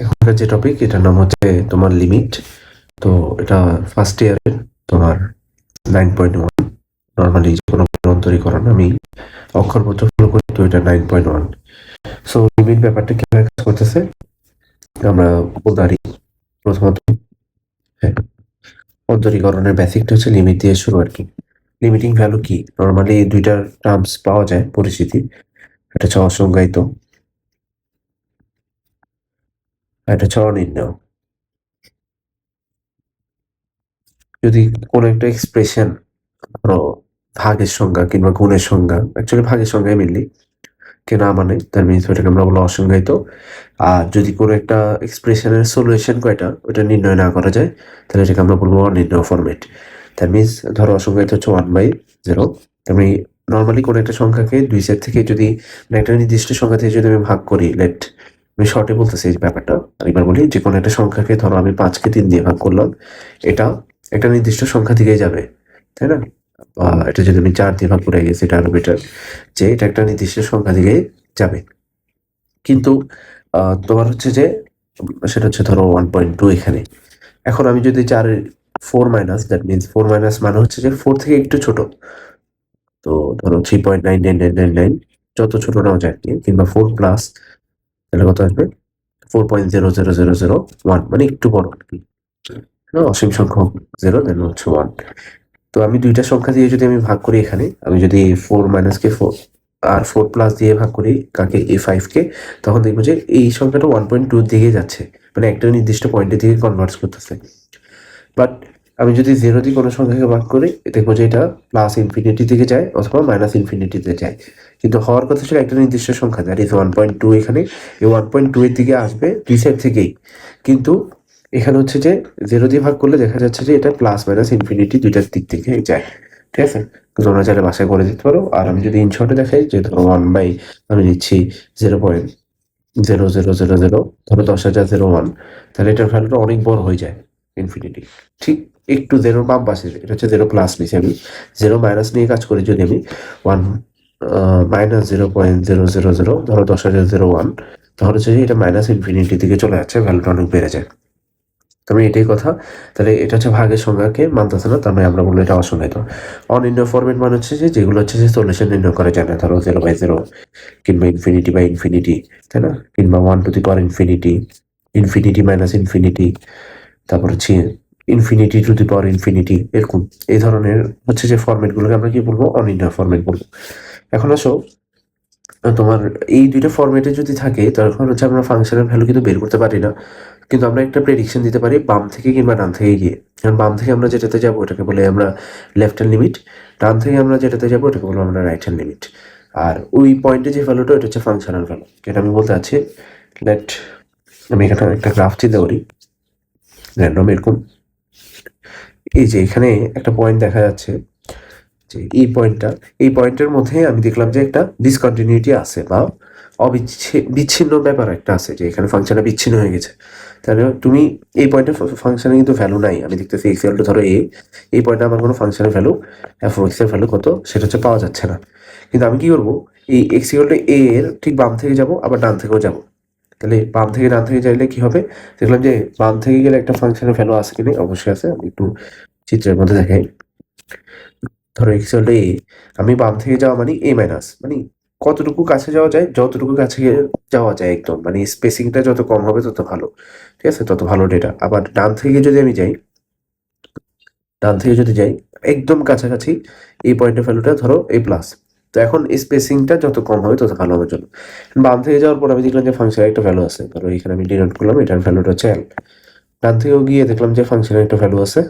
এখনকার যে টপিক এটার নাম হচ্ছে তোমার লিমিট। তো এটা ফার্স্ট ইয়ারের তোমার 9.1। নর্মালি যে কোনো রূপান্তরীকরণ আমি অক্ষরপত্র ফলো করি, তো এটা 9.1। সো লিমিট ব্যাপারটা কিভাবে কাজ করতেছে আমরা উদাহরণ প্রথমত। হ্যাঁ, অন্তরীকরণের বেসিকটা হচ্ছে লিমিট দিয়ে শুরু আর কি। লিমিটিং ভ্যালু কি? নর্মালি দুইটা টার্মস পাওয়া যায় পরিচিতি। এটা হচ্ছে অসংজ্ঞায়িত, আর এটা হচ্ছে অনির্ণেয়। যদি কোনো একটা এক্সপ্রেশন ধরো ভাগের সংজ্ঞা কিংবা গুণের সংজ্ঞা, অ্যাকচুয়ালি ভাগের সংজ্ঞায় মেনলি কে না মানে, তার মিনস ওইটাকে আমরা বলো অসংজ্ঞায়িত। আর যদি কোনো একটা এক্সপ্রেশনের সলিউশন কয়টা ওটা নির্ণয় না করা যায়, তাহলে এটাকে আমরা বলবো অনির্ণয় ফরম্যাট। দ্যাট মিনস ধরো অসংজ্ঞায়িত হচ্ছে 1/0। আমি নর্মালি কোনো একটা সংখ্যাকে দুই সেট থেকে যদি মানে একটা নির্দিষ্ট সংখ্যা থেকে যদি আমি ভাগ করি, লেট আমি শর্টে বলতেছি এই ব্যাপারটা আরেকবার বলি, যে কোনো একটা সংখ্যাকে ধরো আমি 5কে 3 দিয়ে ভাগ করলাম, এটা একটা নির্দিষ্ট সংখ্যা দিকেই যাবে, তাই না? বা এটা যদি আমি 4 দিয়ে ভাগ করে গেছি, এটা আরো বেটার, যে এটা একটা নির্দিষ্ট সংখ্যা দিকে যাবে। কিন্তু তোমার হচ্ছে যে সেটা হচ্ছে ধরো 1.2 এখানে। এখন আমি যদি 4 4 মাইনাস, দ্যাট মিনস 4 মাইনাস মানে হচ্ছে যে 4 থেকে একটু ছোট, তো ধরো 3.99999 যত ছোট নাও যায় আর কি, কিংবা 4 প্লাস, তাহলে কত আসবে? 4.00001, মানে একটু বড় আর কি, অসীম সংখ্যক 0 দেন হচ্ছে 1। তো আমি দুইটা সংখ্যা দিয়ে যদি আমি ভাগ করি, এখানে আমি যদি 4 মাইনাসকে 4 আর 4 প্লাস দিয়ে ভাগ করি কাকে, A5 কে, তখন দেখবো যে এই সংখ্যাটা 1.2 দিকে যাচ্ছে, মানে একটা নির্দিষ্ট পয়েন্টের দিকে কনভার্ট করতেছে। বাট আমি যদি 0 দিয়ে কোনো সংখ্যাকে ভাগ করি, দেখবো যে এটা প্লাস ইনফিনিটি দিকে যায় অথবা মাইনাস ইনফিনিটিতে যায়। কিন্তু হওয়ার কথা ছিল একটা নির্দিষ্ট সংখ্যা, দ্যাট ইজ 1.2। এখানে এই 1.2 এর দিকে আসবে দুই সাইড থেকেই, কিন্তু এখানে হচ্ছে যে 0 দিয়ে ভাগ করলে দেখা যাচ্ছে যে এটা প্লাস মাইনাস ইনফিনিটি দুইটার দিক থেকে যায়। ঠিক আছে, তো তোমরা চাইলে বাসায় করে দিতে পারো। আর আমি যদি ইনশর্টে দেখাই, যে ধরো আমি নিচ্ছি 0.0000, ধরো 10,001, তাহলে এটার ভ্যালুটা অনেক বড় হয়ে যায়, ইনফিনিটি। ঠিক একটু 0 বাম পাশে, এটা হচ্ছে 0 প্লাস নিচে, আমি 0 মাইনাস নিয়ে কাজ করি, যদি আমি 1 মাইনাস 0.000 ধরো 10,001, তাহলে হচ্ছে যে এটা মাইনাস ইনফিনিটি দিকে চলে যাচ্ছে, ভ্যালুটা অনেক বেড়ে যায়। তবে এটাই কথা, তাহলে এটা হচ্ছে ভাগের সংখ্যাকে মানতেছে না, তার মানে আমরা বলবো এটা অসংজ্ঞায়িত। অনির্ণয় ফরম্যাট মানে হচ্ছে যে যেগুলো হচ্ছে যে সলিউশন নির্ণয় করা যায় না, ধরো 0/0 কিংবা ইনফিনিটি বাই ইনফিনিটি, তাই না? কিংবা 1 to the power infinity, infinity minus infinity, তারপর হচ্ছে infinity to the power infinity, এরকম এই ধরনের হচ্ছে যে ফরম্যাটগুলোকে আমরা কি বলবো? অনির্ণয় ফরম্যাট বলবো। এখন আসো, তোমার এই দুইটা ফরম্যাটে যদি থাকে, তখন হচ্ছে আমরা ফাংশনের ভ্যালু কিন্তু বের করতে পারি না, কিন্তু আমরা একটা প্রেডিকশন দিতে পারি বাম থেকে কিংবা ডান থেকে গিয়ে। কারণ বাম থেকে আমরা যেটাতে যাবো ওটাকে বলে আমরা লেফট হ্যান্ড লিমিট, ডান থেকে আমরা যেটাতে যাবো ওটাকে বলবো আমরা রাইট হ্যান্ড লিমিট। আর ওই পয়েন্টে যে ভ্যালুটা ওটা হচ্ছে ফাংশনাল ভ্যালু, যেটা আমি বলতে চাচ্ছি। লেট আমি এখানে একটা গ্রাফ চিন্তা করি র্যান্ডম এরকম। এই যে এখানে একটা পয়েন্ট দেখা যাচ্ছে, যে এই পয়েন্টের মধ্যে আমি দেখলাম যে একটা ডিসকন্টিনিউটি আছে, বা বিচ্ছিন্ন ব্যাপার একটা আছে, যে এখানে ফাংশনটা বিচ্ছিন্ন হয়ে গেছে। তাহলে তুমি এই পয়েন্টের ফাংশনে কিন্তু ভ্যালু নাই, আমি দেখতেছি এক্স ইকুয়াল টু ধরো এই পয়েন্টে আমার কোনো ফাংশনের ভ্যালু এফ এক্স এর ভ্যালু কত সেটা হচ্ছে পাওয়া যাচ্ছে না। কিন্তু আমি কি করবো, এই এক্স ইকুয়াল টু এ এর ঠিক বাম থেকে যাব, আবার ডান থেকেও যাব। তাহলে বাম থেকে ডান থেকে চাইলে কি হবে, দেখলাম যে বাম থেকে গেলে একটা ফাংশনের ভ্যালু আছে কিনা, অবশ্যই আছে। আমি একটু চিত্রের মধ্যে দেখাই। ধরো এক্স ইকুয়াল টু এ, আমি বাম থেকে যাওয়া মানে এ মাইনাস, মানে কতটুকু কাছে যাওয়া যায়, যতটুকু কাছে যাওয়া যায় একদম, মানে স্পেসিংটা যত কম হবে তত ভালো। ঠিক আছে, তত ভালো ডেটা। আবার ডান থেকে যদি আমি যাই, একদম কাছাকাছি, এই পয়েন্টের ভ্যালুটা ধরো এ প্লাস। তো এখন স্পেসিংটা যত কম হবে তত ভালো আমার জন্য। বাম থেকে যাওয়ার পর আমি দেখলাম যে ফাংশনের একটা ভ্যালু আছে, ধরো এখানে আমি ডিনোট করলাম, এটার ভ্যালুটা হচ্ছে এল। ডান থেকেও গিয়ে দেখলাম যে ফাংশনের একটা ভ্যালু আছে,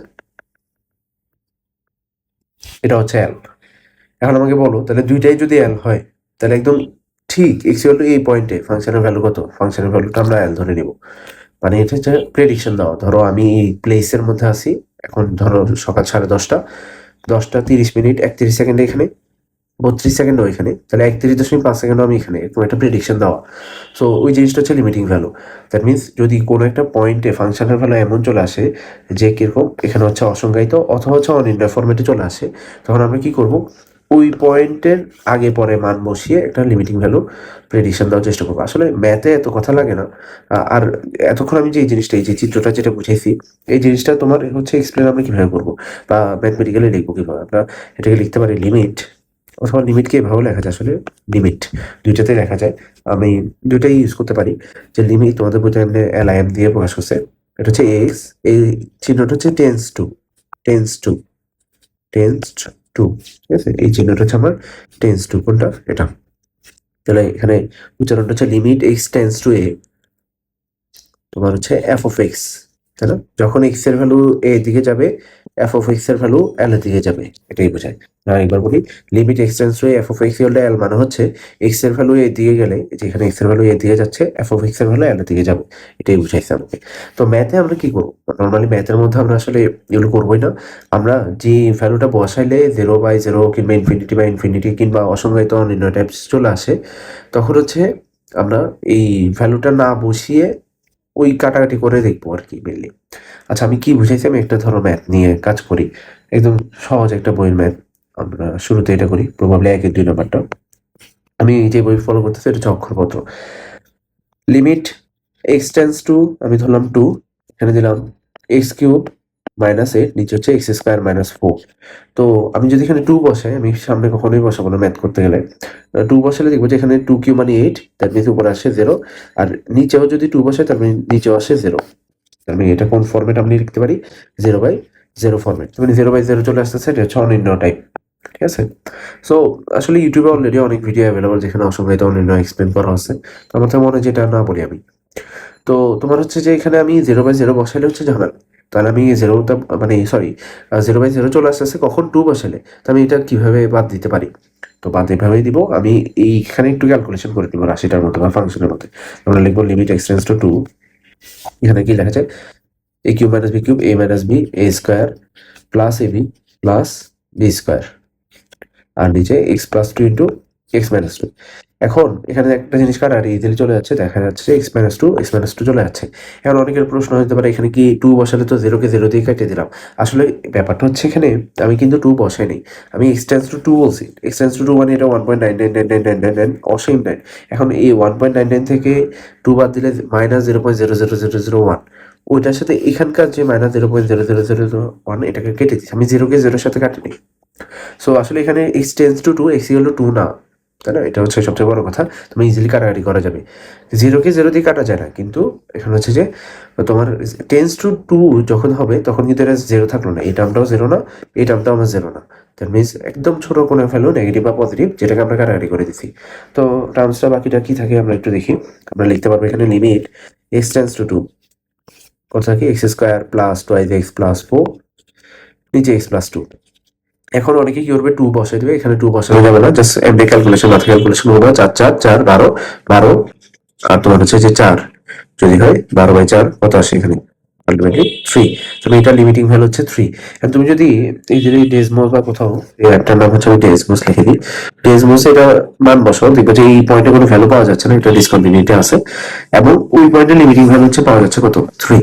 এটা হচ্ছে এল। এখন আমাকে বলো, তাহলে দুইটাই যদি এল হয়, তাহলে একদম ঠিক এক্স ইকুয়াল টু এই পয়েন্টে ফাংশনের ভ্যালু কত, ফাংশনের ভ্যালুটা আমরা এল ধরে নিব। মানে এটা হচ্ছে প্রেডিকশন দেওয়া। ধরো আমি এই প্লেসের মধ্যে আছি, এখন ধরো সকাল 10:30, 10:30 31 সেকেন্ডে এখানে, 32 সেকেন্ড ওইখানে, তাহলে 31.5 সেকেন্ড আমি এখানে, এরকম একটা প্রেডিকশন দেওয়া। সো ওই জিনিসটা হচ্ছে লিমিটিং ভ্যালু। দ্যাট মিনস যদি কোনো একটা পয়েন্টে ফাংশনের ভ্যালু এমন চলে আসে যে কিরকম, এখানে হচ্ছে অসংজ্ঞায়িত অথবা হচ্ছে অনির্ণয় ফরম্যাটে চলে আসে, তখন আমরা কি করব, ওই পয়েন্টের আগে পরে মান বসিয়ে একটা লিমিটিং ভ্যালু প্রেডিকশন দেওয়ার চেষ্টা করবো। আসলে ম্যাথে এত কথা লাগে না। আর এতক্ষণ আমি যে এই জিনিসটা, এই যে চিত্রটা যেটা বুঝাইছি, এই জিনিসটা তোমার হচ্ছে এক্সপ্লেন আমরা কিভাবে করবো বা ম্যাথমেটিক্যালি লিখবো কিভাবে। আমরা এটাকে লিখতে পারি লিমিট, অথবা লিমিটকে এভাবে লেখা যায়। আসলে লিমিট দুইটাতেই লেখা যায়, আমি দুইটাই ইউজ করতে পারি। যে লিমিট তোমাদের বইতে এমনি LIM দিয়ে প্রকাশ করছে, এটা হচ্ছে এক্স, এই চিহ্নটা হচ্ছে টেন্স টু, ঠিক আছে? এই চিহ্নটা হচ্ছে আমার টেন্স টু, কোনটা? এটা। তাহলে এখানে উচ্চারণটা হচ্ছে লিমিট এক্স টেন্স টু এ, তোমার হচ্ছে এফ অফ এক্স, তাই না? যখন এক্স এর ভ্যালু এ দিকে যাবে, এফ অফ এক্স এর ভ্যালু এল এর দিকে যাবে, এটাই বোঝায়। একবার বলি, limit x tends to f of x equal to L, মানে হচ্ছে এক্স এর ভ্যালু এ দিকে গেলে, যেখানে এক্স এর ভ্যালু এ দিকে যাচ্ছে, এফ অফ এক্স এর ভ্যালু এল এর দিকে যাবে, এটাই বুঝাইছে আমাকে। তো ম্যাথে আমরা কি করবো? নর্মালি ম্যাথের মধ্যে আমরা আসলে এগুলো করবোই না। আমরা যে ভ্যালুটা বসাইলে 0/0 কিংবা ইনফিনিটি কিংবা অসংজ্ঞায়িত অনির্ণয় টাইপস চলে আসে, তখন হচ্ছে আমরা এই ভ্যালুটা না বসিয়ে ওই কাটাকাটি করে দেখবো আর কি মেনলি। আচ্ছা, আমি কি বুঝাইছি? আমি একটা ধরো ম্যাথ নিয়ে কাজ করি, একদম সহজ একটা বইয়ের ম্যাথ। আমরা শুরুতে এটা করি, প্রবাবলি 1-2 নাম্বারটা। আমি যে বই ফলো করতেছি এটা হচ্ছে অক্ষরপত্র। লিমিট এক্স টেন্স টু, আমি ধরলাম 2, এখানে দিলাম x³ -8, নিচে হচ্ছে x² -4। তো আমি যদি এখানে 2 বসাই, আমি সামনে কখনোই বসাবো না ম্যাথ করতে গেলে। 2 বসালে দেখবো যে এখানে 2³ মানে 8, তার মিনস উপরে আসে 0, আর নিচেও যদি 2 বসাই তার মানে নিচেও আসে 0। আমি এটা কোন ফরম্যাট আমি লিখতে পারি? 0/0 ফরম্যাট। মানে 0/0 চলে আসতেছে, এটা হচ্ছে অনির্ণয় টাইপ, ঠিক আছে? সো আসলে ইউটিউবে অলরেডি অনেক ভিডিও অ্যাভেলেবল যেখানে অসংজ্ঞায়িত অনির্ণয় এক্সপ্লেন করা আছে। তো আমার তো মনে হয় যেটা না বলি আমি। তো তোমার হচ্ছে যে এখানে আমি 0/0 বসাইলে হচ্ছে ঝামেলা। তাহলে আমি 0টা মানে সরি 0/0 চলে আসতেছে কখন? 2 বসালে। তো আমি এটা কিভাবে বাদ দিতে পারি? তো বাদ এভাবেই দিব। আমি এইখানে একটু ক্যালকুলেশন করে দিব রাশিটার মতো বা ফাংশনের মতো। আমরা লিখবো লিমিট এক্স টেন্ডস টু 2, এখানে কি লেখা যায়? a³ - b³ a - b a² plus ab plus b², আর নিচে x+2 ইন্টু x-2। এখন এখানে একটা জিনিস কাটাকাটি ইজিলি চলে যাচ্ছে, দেখা যাচ্ছে x-2 চলে যাচ্ছে। এখন অনেকের প্রশ্ন হতে পারে এখানে কি 2 বসালে তো 0 কে 0 দিয়ে কেটে দিলাম। আসলে ব্যাপারটা হচ্ছে এখানে আমি কিন্তু 2 বসাইনি, আমি x → 2 বলছি। x → 2 মানে এটা 1.99999 অসীম 9। এখন এই 1.99 থেকে 2 বাদ দিলে -0.00001, ওইটার সাথে এখানকার যে -0.00001 এটাকে কেটে দিচ্ছি, আমি 0 কে 0 এর সাথে কাটিনি। সো আসলে এখানে x → 2 x=2 না, তাই না? এটা হচ্ছে সবচেয়ে বড় কথা। তুমি ইজিলি কাটাকাটি করা যাবে, 0 কে 0 দিয়ে কাটা যায় না। কিন্তু এখানে হচ্ছে যে তোমার টেন্স টু 2 যখন হবে তখন কিন্তু এটা 0 থাকলো না, এই টার্মটাও 0 না, এই টার্মটাও আমার 0 না। দ্যাট মিনস একদম ছোট কোনো ভ্যালু, নেগেটিভ বা পজিটিভ, যেটাকে আমরা কাটাকাটি করে দিছি। তো টার্মসটা বাকিটা কি থাকে আমরা একটু দেখি। আমরা লিখতে পারবো এখানে লিমিট x → 2, কত থাকে? x² প্লাস 2x প্লাস 4, নিচে x+2। এখন অনেকে কি করবে? 2 বসাই দিবে, এখানে 2 বসানো যাবে না, জাস্ট এমনি ক্যালকুলেশন, মাথা ক্যালকুলেশন করবে। 4 12 12, আর তোমার হচ্ছে যে 4 যদি হয় 12/4 কত আসে এখানে? আলটিমেটলি 3। তুমি এটা লিমিটিং ভ্যালু হচ্ছে 3। এখন তুমি যদি এই যে ডেসমোস বা কোথাও এই অ্যাপটার নাম হচ্ছে, আমি ডেসমোস লিখে দিই, ডেসমোস এটা মান বসাও, দেখবে যে এই পয়েন্টে কোনো ভ্যালু পাওয়া যাচ্ছে না, এটা ডিসকন্টিনিউটি আছে, এবং ওই পয়েন্টে লিমিটিং ভ্যালু হচ্ছে পাওয়া যাচ্ছে কত? 3।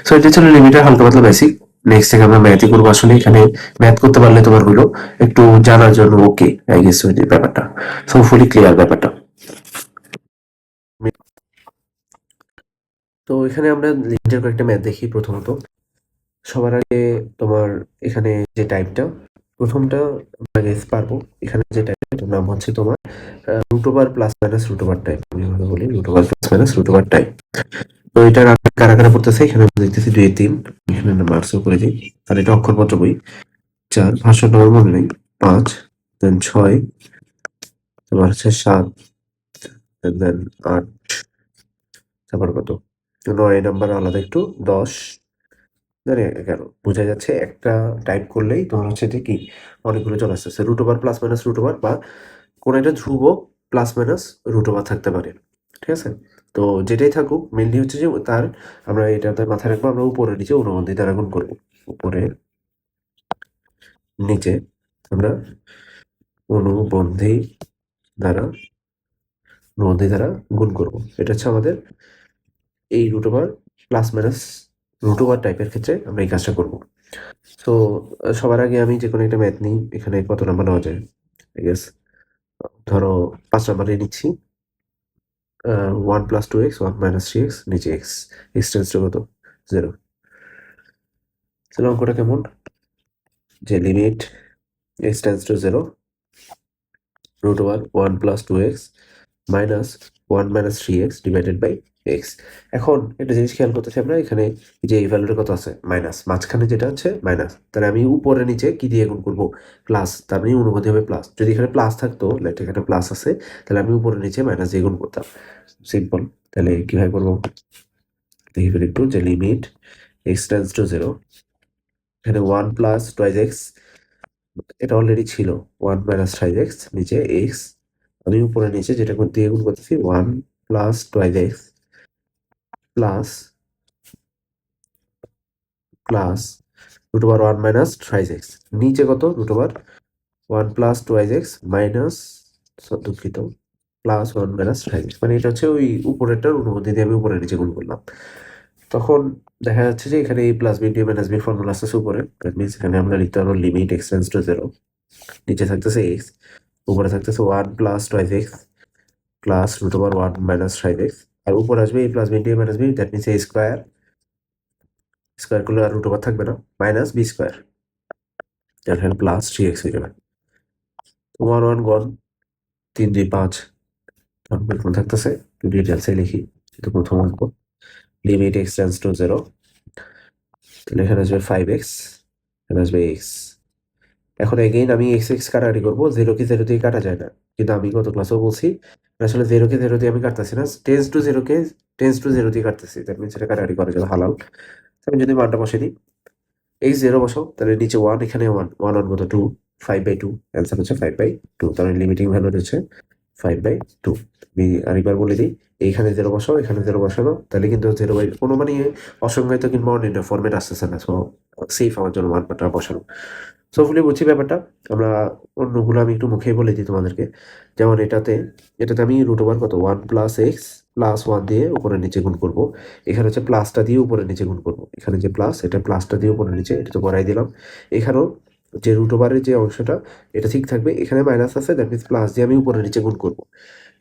সো এটা ছিল লিমিটের হালকা পাতলা বেসিক। নেক্সট থেকে আমরা ম্যাথই করবো। আসলে এখানে ম্যাথ করতে পারলে তোমার হলো একটু জানার জন্য ওকে, আই গেস ব্যাপারটা। সো ফুলি ক্লিয়ার ব্যাপারটা। তো এখানে আমরা লিমিটের কয়েকটা ম্যাথ দেখি। প্রথমত সবার আগে তোমার এখানে যে টাইপটা, প্রথমটা আমরা গেস পারবো। এখানে যে টাইপটার নাম হচ্ছে তোমার √+ - টাইপ। আমি বলি √+ - টাইপ। তো এটা কারা কারা পড়তেছে এখানে আমরা দেখতেছি 2-3, এখানে মার্কসও করে দিই। আর এটা অক্ষরপত্র বই। 4 ভাষণ আমার মনে নেই, 5 দেন 6, তারপর হচ্ছে 7, দেন 8, তারপর কত 9 নাম্বার আলাদা একটু, 10, দেন 11। বোঝা যাচ্ছে একটা টাইপ করলেই তোমার হচ্ছে যে কি অনেকগুলো চলে আসতেছে। √+ - বা কোনো একটা ধ্রুবক প্লাস মাইনাস √+ থাকতে পারে, ঠিক আছে? তো যেটাই থাকুক মেনলি হচ্ছে যে তার আমরা এটাতে মাথায় রাখবো, আমরা উপরে নিচে অনুবন্ধী দ্বারা গুণ করবো। উপরে নিচে আমরা অনুবন্ধী দ্বারা গুণ করব। এটা হচ্ছে আমাদের এই √+ টাইপের ক্ষেত্রে আমরা এই কাজটা করব। তো সবার আগে আমি যে কোনো একটা ম্যাথ নিই, এখানে কত নাম্বার নেওয়া যায়? আই গেস ধরো 5 নাম্বারে নিচ্ছি 1 + 2x 1 - 3x নিচে x টেন্ডস টু কত 0। তাহলে অঙ্কটা কেমন যে limit x tends to 0 √1 + 2x minus 1 - 3x divided by x। এখন একটা জিনিস খেয়াল করতেছি আমরা এখানে যে এই ভ্যালুটা কত আছে মাইনাস, মাঝখানে যেটা হচ্ছে মাইনাস, তাহলে আমি উপরে নিচে কি দিয়ে গুণ করবো প্লাস, তার মানে অনুপাতে হবে প্লাস। যদি এখানে প্লাস থাকতো লাইক এখানে প্লাস আছে তাহলে আমি উপরে নিচে মাইনাস দিয়ে গুণ করতাম, সিম্পল। তাহলে কিভাবে করবো দেখি ফের একটু যে লিমিট x টেন্ডস টু 0 এখানে 1 + 2x এটা অলরেডি ছিল 1 - 5x নিচে x, আমি উপরে নিচে যেটা দিয়ে গুণ করতেছি 1 + 2x প্লাস √1 - 5x নিচে কত √1 + 2x মাইনাস দুঃখিত প্লাস 1 - 5x, মানে এটা হচ্ছে ওই উপরেরটার অনুমতি দিয়ে আমি উপরে নিচে গুণ করলাম। তখন দেখা যাচ্ছে যে এখানে a + b * a - b formula আসতেছে উপরে, দ্যাট মিনস এখানে আমরা লিখতে পারবো লিমিট x টেন্ডস টু 0 নিচে থাকতেছে x, উপরে থাকতেছে 1 + 2x প্লাস √1 - 5x, আর উপরে আসবে a + b * a - b, that means a square square করলে আর √1 থাকবে না মাইনাস b স্কোয়ার, এখানে প্লাস 3x হয়ে যাবে। 1 1 গন 3 2 5 এরকম থাকতেছে। ডিটেলসে লিখি যেহেতু প্রথম অঙ্ক লিমিট x টেন্ডস টু 0, তাহলে এখানে আসবে 5x, এখানে আসবে x। এখন এগেইন আমি x x কাটাকাটি করবো, 0 কে 0 দিয়ে কাটা যায় না, কিন্তু আমি গত ক্লাসেও বলছি আসলে 0 কে 0 দিয়ে আমি কাটতেছি না, tends to 0 K tends to 0 দিয়ে কাটতেছি, দ্যাট মিনস এটা কাটাকাটি করা যাবে হালাল। আমি যদি মানটা বসে দিই এই 0 বসাও তাহলে নিচে 1 এখানে 1 1 1 কত 2 5/2, অ্যান্সার হচ্ছে 5/2, তাহলে লিমিটিং ভ্যালু হচ্ছে 5/2। আমি আরেকবার বলে দিই এইখানে 0 বসাও এখানে 0 বসানো, তাহলে কিন্তু 0 কোনো মানে অসংজ্ঞায়িত কিংবা অনির্ণ ফরম্যাট আসতেছে না, সো সেফ আমার জন্য মানটা বসানো। সো ফুলি বুঝছি ব্যাপারটা। আমরা অন্যগুলো আমি একটু মুখেই বলে দিই তোমাদেরকে, যেমন এটাতে আমি √1 কত 1 + x প্লাস 1 দিয়ে উপরে নিচে গুণ করব, এখানে হচ্ছে প্লাসটা দিয়ে উপরে নিচে গুণ করব, এখানে যে প্লাস এটা প্লাসটা দিয়ে উপরে নিচে এটা তো করাই দিলাম। এখানেও যে √1 যে অংশটা এটা ঠিক থাকবে, এখানে মাইনাস আছে দ্যাট মিনস প্লাস দিয়ে আমি উপরে নিচে গুণ করব।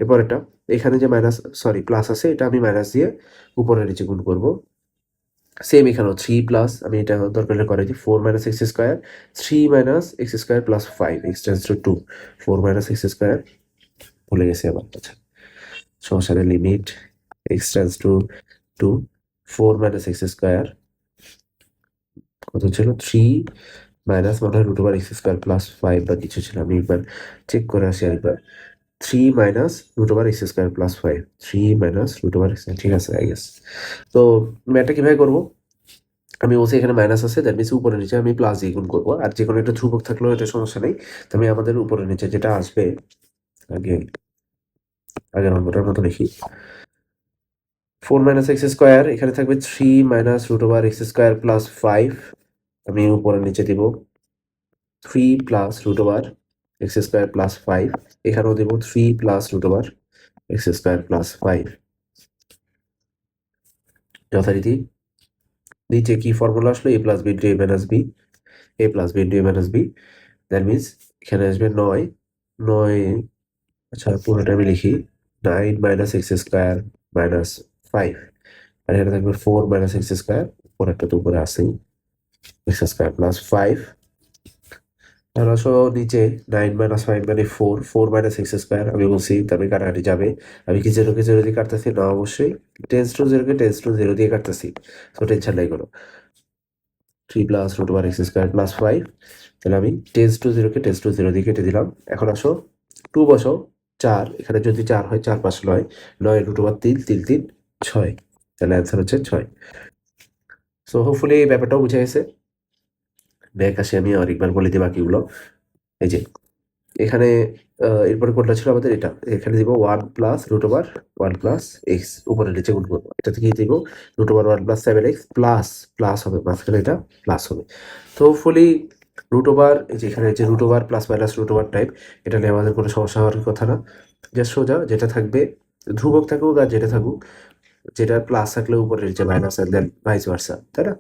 এরপর এটা এখানে যে প্লাস আছে এটা আমি মাইনাস দিয়ে উপরে নিচে গুণ করব। সেম এখানেও 3 আমি এটা দরকার হলে করে দিই 4 - x², 3 - x² + 5 x tends two 2, 4 - x² ভুলে গেছি আবার, আচ্ছা সমস্যা নেই, limit x tends two 2 4 - x² কত ছিল 3 মাইনাস মনে হয় √1 x² + 5 বা কিছু ছিল, আমি একবার চেক করে আসি আরেকবার। 3 - √1 x² + 5, 3 - √1 x, ঠিক আছে আই গেস। তো ম্যাথটা কিভাবে করবো আমি বলছি এখানে মাইনাস আছে দ্যাট মিনস উপরে নিচে আমি প্লাস দিয়ে গুণ করবো, আর যে কোনো একটা ধ্রুবক থাকলেও এটা সমস্যা নেই। তবে আমাদের উপরে নিচে যেটা আসবে আগের অঙ্কটার মতো লিখি 4 - x², এখানে থাকবে 3 - √1 x² + 5, আমি উপরে নিচে দিব 3 + √1 x² + 5, এখানেও দেব 3 + √1 x² + 5 যথারীতি। নিচে কি ফর্মুলা আসলো a + b * a - b, a + b * a - b, that means এখানে আসবে 9 9, আচ্ছা পুরোটা আমি লিখি 9 - x² - 5, আর এখানে থাকবে 4 - x², পরেরটা তো উপরে আসেই x² + 5, আর আসো নিচে 9 - 5 মানে 4 4 - x², আমি বলছি তবে কাটাকাটি যাবে, আমি কি 0 কে 0 দিয়ে কাটতেছি না, অবশ্যই tends to 0 K tends to 0 দিয়ে কাটতেছি, তো টেনশন নাই কোনো। 3 + √1 x² + 5, তাহলে আমি tends to 0 K tends to 0 দিয়ে কেটে দিলাম। এখন আসো 2 বসাও 4, এখানে যদি 4 হয় 4 5 9, 9 √1 3 3 3 6, তাহলে অ্যান্সার হচ্ছে 6। সো হোপফুলি এই ব্যাপারটাও বুঝে গেছে। ব্যাক আসে আমি আরেকবার বলে দিই বাকিগুলো। এই যে এখানে এরপরে কোনটা ছিল আমাদের এটা, এখানে দিব 1 + √1 + x উপরে নিচে গুণ করবো, এটা থেকে দিব √1 + 7x প্লাস হবে মাঝখানে এটা প্লাস হবে। তো হোপফুলি এই যে এখানে যে +- √1 টাইপ এটা নিয়ে আমাদের কোনো সমস্যা হওয়ার কথা না, জাস্ট সোজা যেটা থাকবে ধ্রুবক থাকুক আর যেটা থাকুক, যেটা প্লাস থাকলে উপরে নিচে মাইনাস, দেন ভাইস ভার্সা, তাই না?